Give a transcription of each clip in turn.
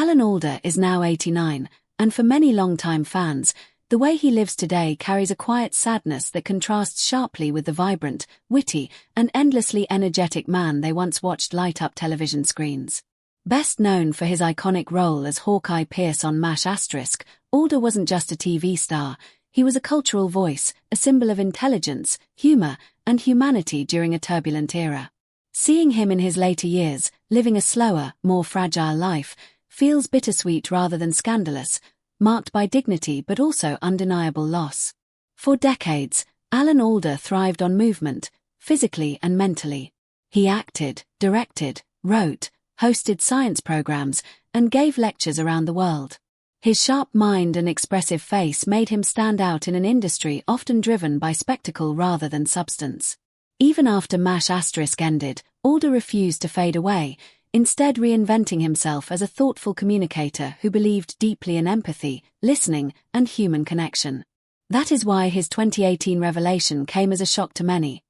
Alan Alda is now 89, and for many longtime fans, the way he lives today carries a quiet sadness that contrasts sharply with the vibrant, witty, and endlessly energetic man they once watched light up television screens. Best known for his iconic role as Hawkeye Pierce on MASH*, Alda wasn't just a TV star, he was a cultural voice, a symbol of intelligence, humor, and humanity during a turbulent era. Seeing him in his later years, living a slower, more fragile life, feels bittersweet rather than scandalous, marked by dignity but also undeniable loss. For decades, Alan Alda thrived on movement, physically and mentally. He acted, directed, wrote, hosted science programs, and gave lectures around the world. His sharp mind and expressive face made him stand out in an industry often driven by spectacle rather than substance. Even after MASH* ended, Alda refused to fade away, instead reinventing himself as a thoughtful communicator who believed deeply in empathy, listening, and human connection. That is why his 2018 revelation came as a shock to many.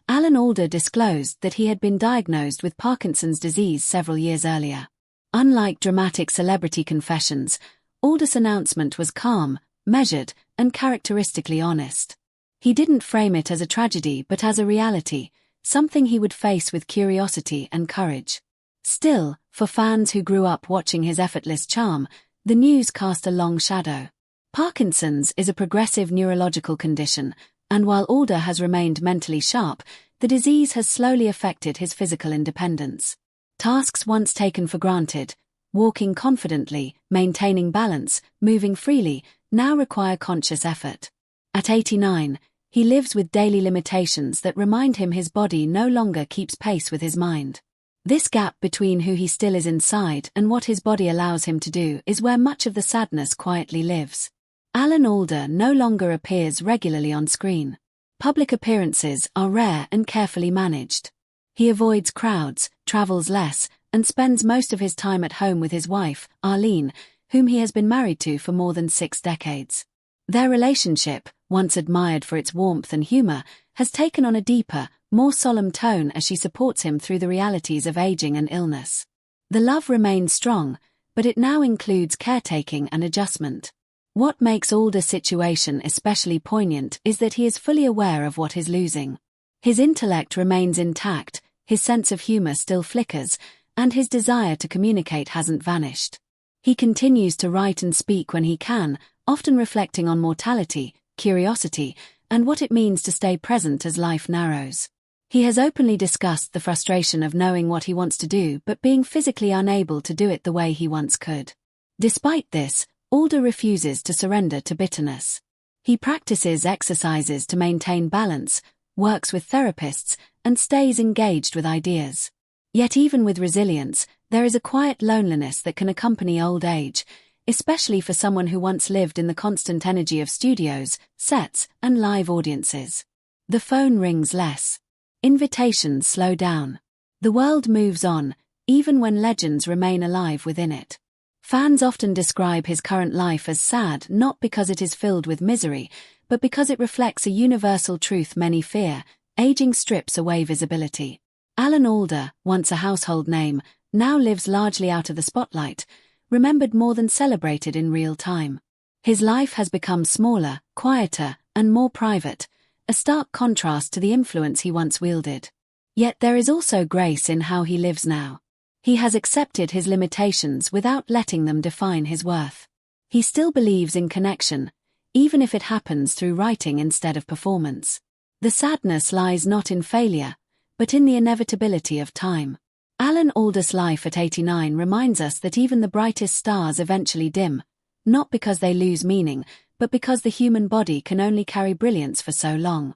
Alan Alda disclosed that he had been diagnosed with Parkinson's disease several years earlier. Unlike dramatic celebrity confessions, Alda's announcement was calm, measured, and characteristically honest. He didn't frame it as a tragedy but as a reality, something he would face with curiosity and courage. Still, for fans who grew up watching his effortless charm, the news cast a long shadow. Parkinson's is a progressive neurological condition, and while Alda has remained mentally sharp, the disease has slowly affected his physical independence. Tasks once taken for granted, walking confidently, maintaining balance, moving freely, now require conscious effort. At 89, he lives with daily limitations that remind him his body no longer keeps pace with his mind. This gap between who he still is inside and what his body allows him to do is where much of the sadness quietly lives. Alan Alda no longer appears regularly on screen. Public appearances are rare and carefully managed. He avoids crowds, travels less, and spends most of his time at home with his wife, Arlene, whom he has been married to for more than 6 decades. Their relationship, once admired for its warmth and humor, has taken on a deeper, more solemn tone as she supports him through the realities of aging and illness. The love remains strong, but it now includes caretaking and adjustment. What makes Alda's situation especially poignant is that he is fully aware of what he's losing. His intellect remains intact, his sense of humor still flickers, and his desire to communicate hasn't vanished. He continues to write and speak when he can, often reflecting on mortality, curiosity, and what it means to stay present as life narrows. He has openly discussed the frustration of knowing what he wants to do but being physically unable to do it the way he once could. Despite this, Alda refuses to surrender to bitterness. He practices exercises to maintain balance, works with therapists, and stays engaged with ideas. Yet even with resilience, there is a quiet loneliness that can accompany old age, especially for someone who once lived in the constant energy of studios, sets, and live audiences. The phone rings less. Invitations slow down. The world moves on, even when legends remain alive within it. Fans often describe his current life as sad not because it is filled with misery, but because it reflects a universal truth many fear: aging strips away visibility. Alan Alda, once a household name, now lives largely out of the spotlight, remembered more than celebrated in real time. His life has become smaller, quieter, and more private, a stark contrast to the influence he once wielded. Yet there is also grace in how he lives now. He has accepted his limitations without letting them define his worth. He still believes in connection, even if it happens through writing instead of performance. The sadness lies not in failure, but in the inevitability of time. Alan Alda's life at 89 reminds us that even the brightest stars eventually dim, not because they lose meaning, but because the human body can only carry brilliance for so long.